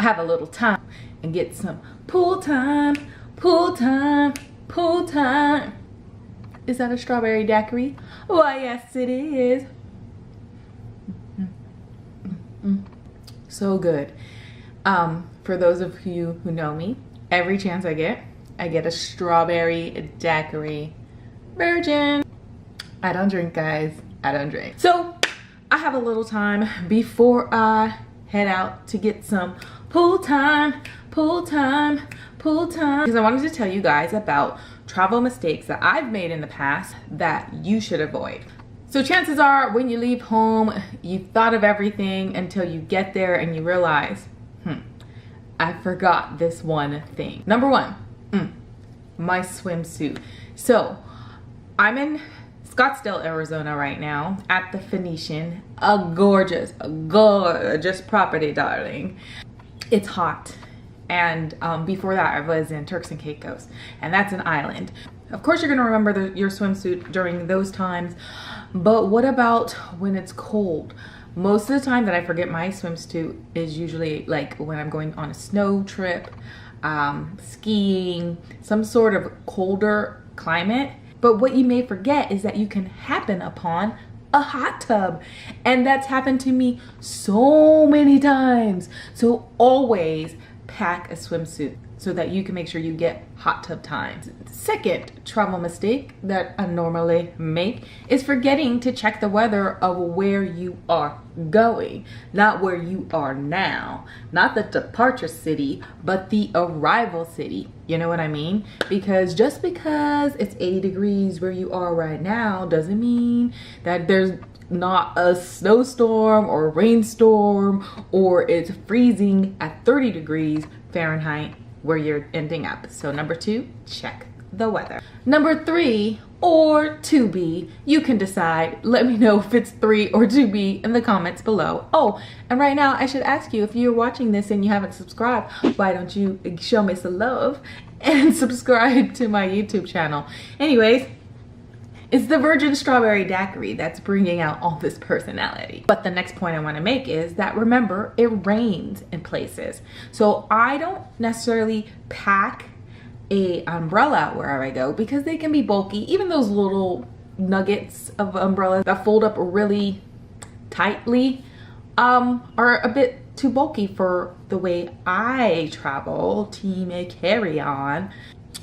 I have a little time and get some pool time, pool time, pool time. Is that a strawberry daiquiri? Why, yes, it is. So good. For those of you who know me, every chance I get a strawberry daiquiri. Virgin. I don't drink, guys. I don't drink. So I have a little time before I head out to get some pool time, pool time, pool time. Because I wanted to tell you guys about travel mistakes that I've made in the past that you should avoid. So chances are when you leave home, you've thought of everything until you get there and you realize, I forgot this one thing. Number one, my swimsuit. So I'm in Scottsdale, Arizona right now at the Phoenician. A gorgeous property, darling. It's hot. And before that, I was in Turks and Caicos, and that's an island. Of course, you're gonna remember your swimsuit during those times, but what about when it's cold? Most of the time that I forget my swimsuit is usually like when I'm going on a snow trip, skiing, some sort of colder climate. But what you may forget is that you can happen upon a hot tub. And that's happened to me so many times. So always pack a swimsuit so that you can make sure you get hot tub times. Second travel mistake that I normally make is forgetting to check the weather of where you are going, not where you are now, not the departure city, but the arrival city. You know what I mean? Because just because it's 80 degrees where you are right now doesn't mean that there's not a snowstorm or a rainstorm or it's freezing at 30 degrees Fahrenheit where you're ending up. So number two, check the weather. Number three, or 2B, you can decide. Let me know if it's 3 or 2B in the comments below. Oh, and right now I should ask you, if you're watching this and you haven't subscribed, why don't you show me some love and subscribe to my YouTube channel? Anyways, it's the virgin strawberry daiquiri that's bringing out all this personality. But the next point I want to make is that, remember, it rains in places. So I don't necessarily pack a umbrella wherever I go because they can be bulky. Even those little nuggets of umbrellas that fold up really tightly are a bit too bulky for the way I travel, team carry on.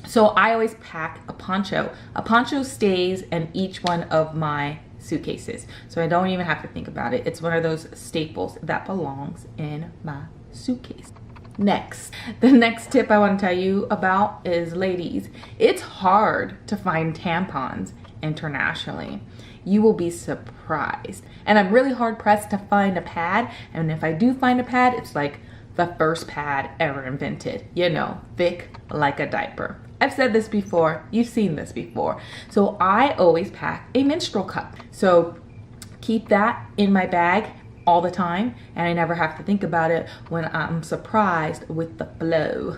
So I always pack a poncho. A poncho stays in each one of my suitcases. So I don't even have to think about it. It's one of those staples that belongs in my suitcase. Next, the next tip I want to tell you about is, ladies, it's hard to find tampons internationally. You will be surprised. And I'm really hard pressed to find a pad. And if I do find a pad, it's like the first pad ever invented. You know, thick like a diaper. I've said this before, you've seen this before. So I always pack a menstrual cup. So keep that in my bag all the time, and I never have to think about it when I'm surprised with the flow.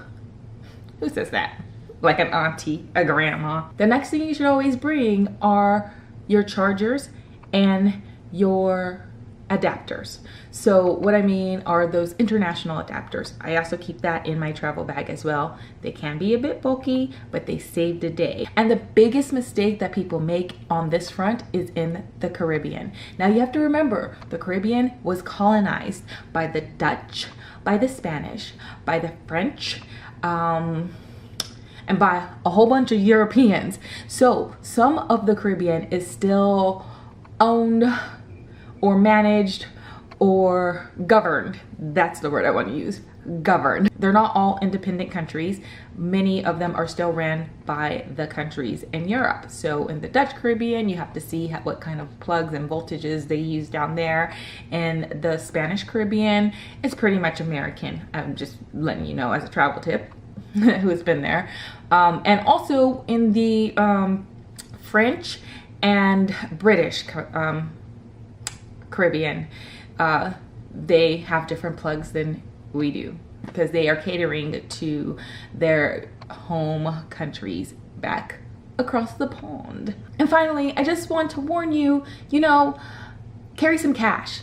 Who says that? Like an auntie, a grandma. The next thing you should always bring are your chargers and your adapters. So what I mean are those international adapters. I also keep that in my travel bag as well. They can be a bit bulky, but they save the day. And the biggest mistake that people make on this front is in the Caribbean. Now you have to remember, the Caribbean was colonized by the Dutch, by the Spanish, by the French, and by a whole bunch of Europeans. So some of the Caribbean is still owned or managed or governed. That's the word I want to use, governed. They're not all independent countries. Many of them are still ran by the countries in Europe. So in the Dutch Caribbean, you have to see what kind of plugs and voltages they use down there. In the Spanish Caribbean, it's pretty much American. I'm just letting you know as a travel tip who's been there. And also in the French and British Caribbean, they have different plugs than we do because they are catering to their home countries back across the pond. And finally, I just want to warn you, carry some cash.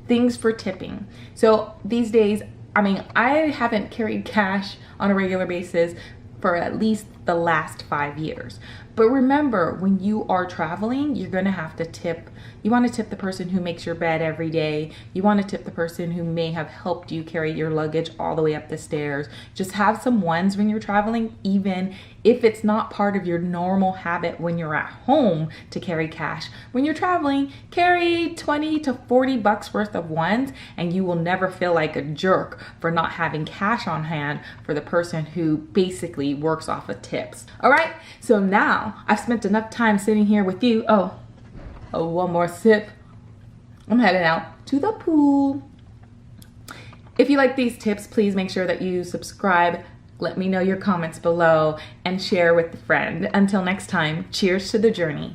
Things for tipping. So these days, I mean, I haven't carried cash on a regular basis for at least the last 5 years. But remember, when you are traveling, you're gonna have to tip. You wanna tip the person who makes your bed every day. You wanna tip the person who may have helped you carry your luggage all the way up the stairs. Just have some ones when you're traveling, even if it's not part of your normal habit when you're at home to carry cash. When you're traveling, carry 20 to 40 bucks worth of ones, and you will never feel like a jerk for not having cash on hand for the person who basically works off of tips. All right, so now I've spent enough time sitting here with you. Oh, one more sip. I'm heading out to the pool. If you like these tips, please make sure that you subscribe. Let me know your comments below and share with a friend. Until next time, cheers to the journey.